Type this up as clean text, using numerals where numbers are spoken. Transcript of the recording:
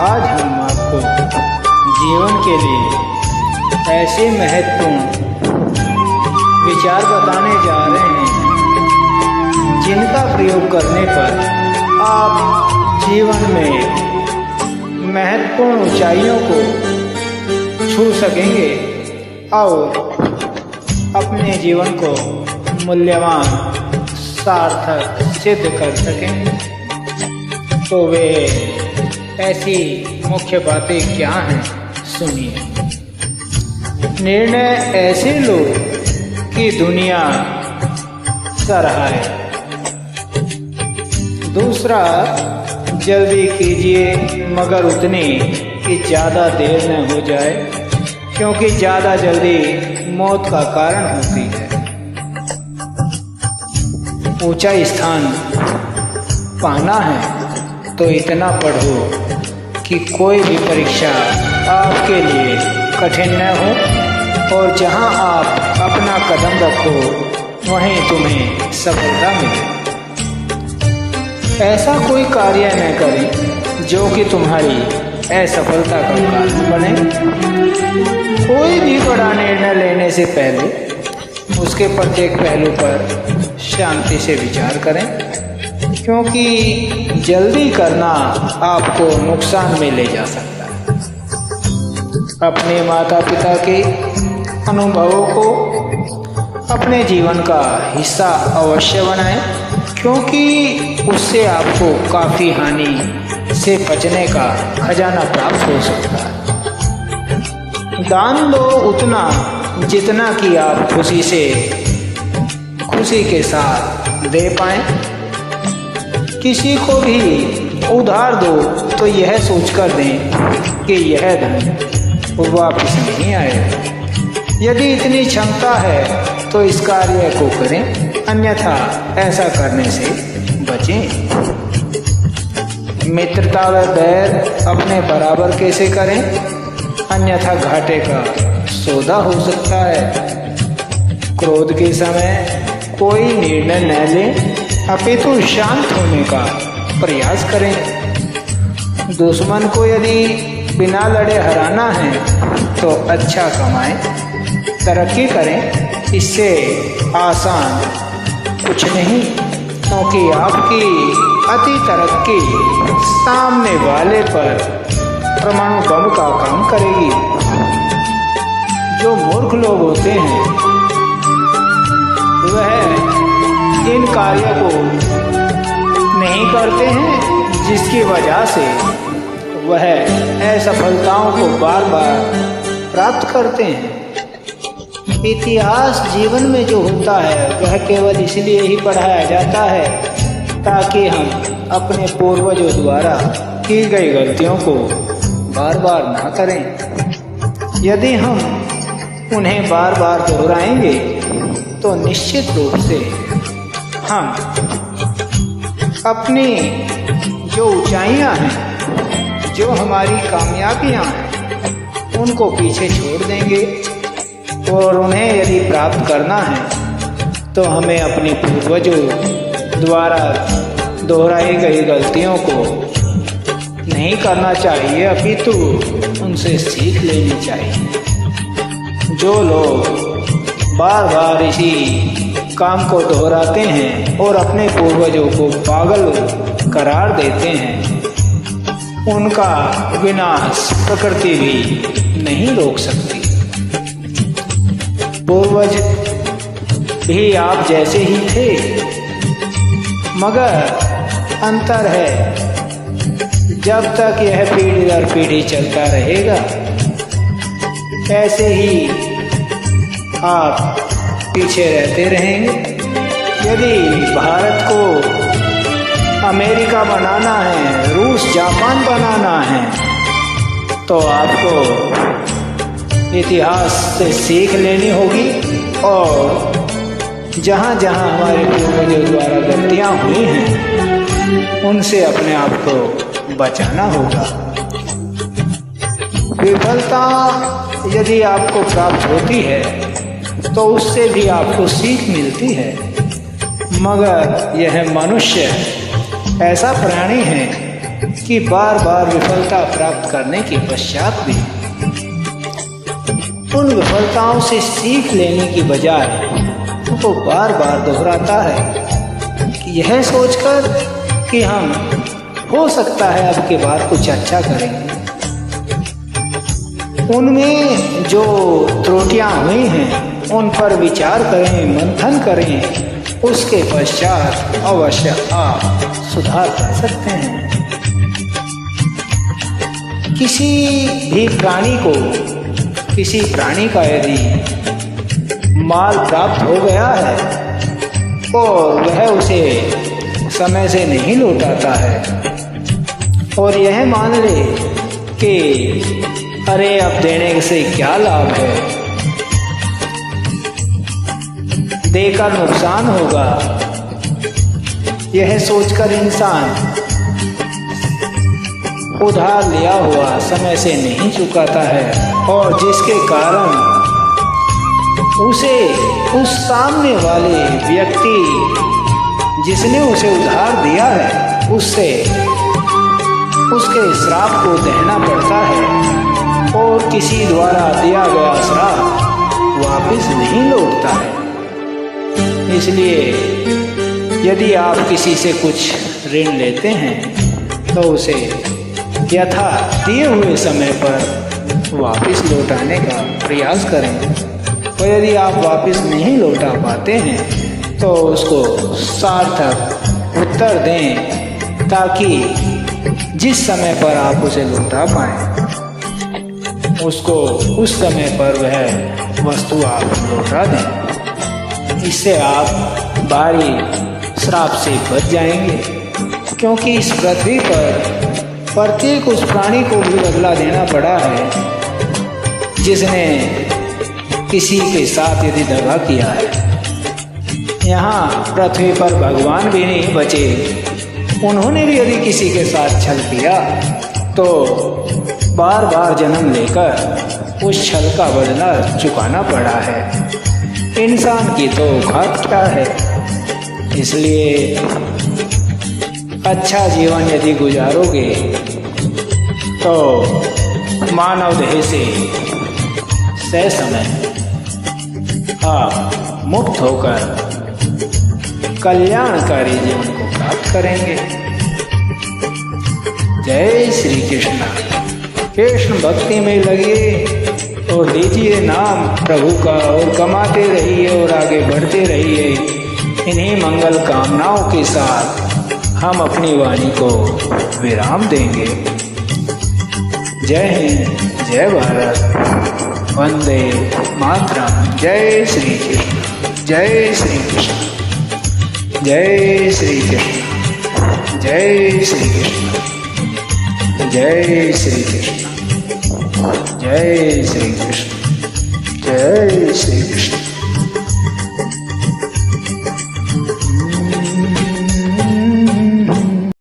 आज हम आपको जीवन के लिए ऐसे महत्वपूर्ण विचार बताने जा रहे हैं जिनका प्रयोग करने पर आप जीवन में महत्वपूर्ण ऊंचाइयों को छू सकेंगे और अपने जीवन को मूल्यवान सार्थक सिद्ध कर सकेंगे। तो वे ऐसी मुख्य बातें क्या हैं, सुनिए। निर्णय ऐसे लो कि दुनिया सराहे। दूसरा, जल्दी कीजिए मगर उतनी कि ज़्यादा देर न हो जाए, क्योंकि ज़्यादा जल्दी मौत का कारण होती है। ऊंचा स्थान पाना है तो इतना पढ़ो कि कोई भी परीक्षा आपके लिए कठिन न हो और जहां आप अपना कदम रखो वहीं तुम्हें सफलता मिले। ऐसा कोई कार्य न करें जो कि तुम्हारी असफलता का कारण बने। कोई भी बड़ा निर्णय लेने से पहले उसके प्रत्येक पहलू पर शांति से विचार करें, क्योंकि जल्दी करना आपको नुकसान में ले जा सकता है। अपने माता पिता के अनुभवों को अपने जीवन का हिस्सा अवश्य बनाएं, क्योंकि उससे आपको काफ़ी हानि से बचने का खजाना प्राप्त हो सकता है। दान दो उतना जितना कि आप खुशी के साथ दे पाएं। किसी को भी उधार दो तो यह सोचकर दें कि यह धन वापस नहीं आएगा। यदि इतनी क्षमता है तो इस कार्य को करें, अन्यथा ऐसा करने से बचें। मित्रता व बैर अपने बराबर कैसे करें, अन्यथा घाटे का सौदा हो सकता है। क्रोध के समय कोई निर्णय न लें, अपितु शांत होने का प्रयास करें। दुश्मन को यदि बिना लड़े हराना है तो अच्छा कमाएं, तरक्की करें। इससे आसान कुछ नहीं, क्योंकि आपकी अति तरक्की सामने वाले पर परमाणु बम का काम करेगी। जो मूर्ख लोग होते हैं वह इन कार्यों को नहीं करते हैं, जिसकी वजह से वह असफलताओं को बार बार प्राप्त करते हैं। इतिहास जीवन में जो होता है वह केवल इसलिए ही पढ़ाया जाता है ताकि हम अपने पूर्वजों द्वारा की गई गलतियों को बार बार ना करें। यदि हम उन्हें बार बार दोहराएंगे तो निश्चित रूप से हम अपनी जो ऊंचाइयां हैं, जो हमारी कामयाबियां हैं, उनको पीछे छोड़ देंगे। और उन्हें यदि प्राप्त करना है तो हमें अपने पूर्वजों द्वारा दोहराई गई गलतियों को नहीं करना चाहिए, अपितु उनसे सीख लेनी चाहिए। जो लोग बार बार इसी काम को दोहराते हैं और अपने पूर्वजों को पागल करार देते हैं, उनका विनाश प्रकृति भी नहीं रोक सकती। पूर्वज भी आप जैसे ही थे, मगर अंतर है जब तक यह पीढ़ी दर पीढ़ी चलता रहेगा, ऐसे ही आप पीछे रहते रहेंगे। यदि भारत को अमेरिका बनाना है, रूस जापान बनाना है, तो आपको इतिहास से सीख लेनी होगी और जहाँ जहाँ हमारे पूर्वजों द्वारा गलतियाँ हुई हैं उनसे अपने आप को बचाना होगा। विफलता यदि आपको प्राप्त होती है तो उससे भी आपको सीख मिलती है, मगर यह मनुष्य ऐसा प्राणी है कि बार बार विफलता प्राप्त करने के पश्चात भी उन विफलताओं से सीख लेने की बजाय वो बार बार दोहराता है कि यह सोचकर कि हम हो सकता है अब की बार कुछ अच्छा करेंगे। उनमें जो त्रुटियां हुई हैं उन पर विचार करें, मंथन करें, उसके पश्चात अवश्य आप सुधार कर सकते हैं। किसी भी प्राणी को, किसी प्राणी का यदि माल प्राप्त हो गया है और वह उसे समय से नहीं लौटाता है और यह मान ले कि अरे अब देने से क्या लाभ है, देकर नुकसान होगा, यह सोचकर इंसान उधार लिया हुआ समय से नहीं चुकाता है और जिसके कारण उसे उस सामने वाले व्यक्ति जिसने उसे उधार दिया है उससे उसके श्राप को सहना पड़ता है और किसी द्वारा दिया गया श्राप वापस नहीं लौटता है। इसलिए यदि आप किसी से कुछ ऋण लेते हैं तो उसे यथा दिए हुए समय पर वापस लौटाने का प्रयास करें और यदि आप वापस नहीं लौटा पाते हैं तो उसको सार्थक उत्तर दें ताकि जिस समय पर आप उसे लौटा पाएं उसको उस समय पर वह वस्तु आप लौटा दें। इससे आप भारी श्राप से बच जाएंगे, क्योंकि इस पृथ्वी पर प्रत्येक उस प्राणी को भी बदला देना पड़ा है जिसने किसी के साथ यदि दगा किया है। यहाँ पृथ्वी पर भगवान भी नहीं बचे, उन्होंने भी यदि किसी के साथ छल किया तो बार बार जन्म लेकर उस छल का बदला चुकाना पड़ा है। इंसान की तो औकात क्या है। इसलिए अच्छा जीवन यदि गुजारोगे तो मानव देह से सह समय आप मुक्त होकर कल्याणकारी जीवन को प्राप्त करेंगे। जय श्री कृष्ण। कृष्ण भक्ति में लगिए और लीजिए नाम प्रभु का और कमाते रहिए और आगे बढ़ते रहिए। इन्हीं मंगल कामनाओं के साथ हम अपनी वाणी को विराम देंगे। जय हिंद, जय भारत, वंदे मातरम। जय श्री कृष्ण, जय श्री कृष्ण, जय श्री कृष्ण, जय श्री कृष्ण, जय श्री कृष्ण, जय श्री कृष्ण, जय श्री कृष्ण।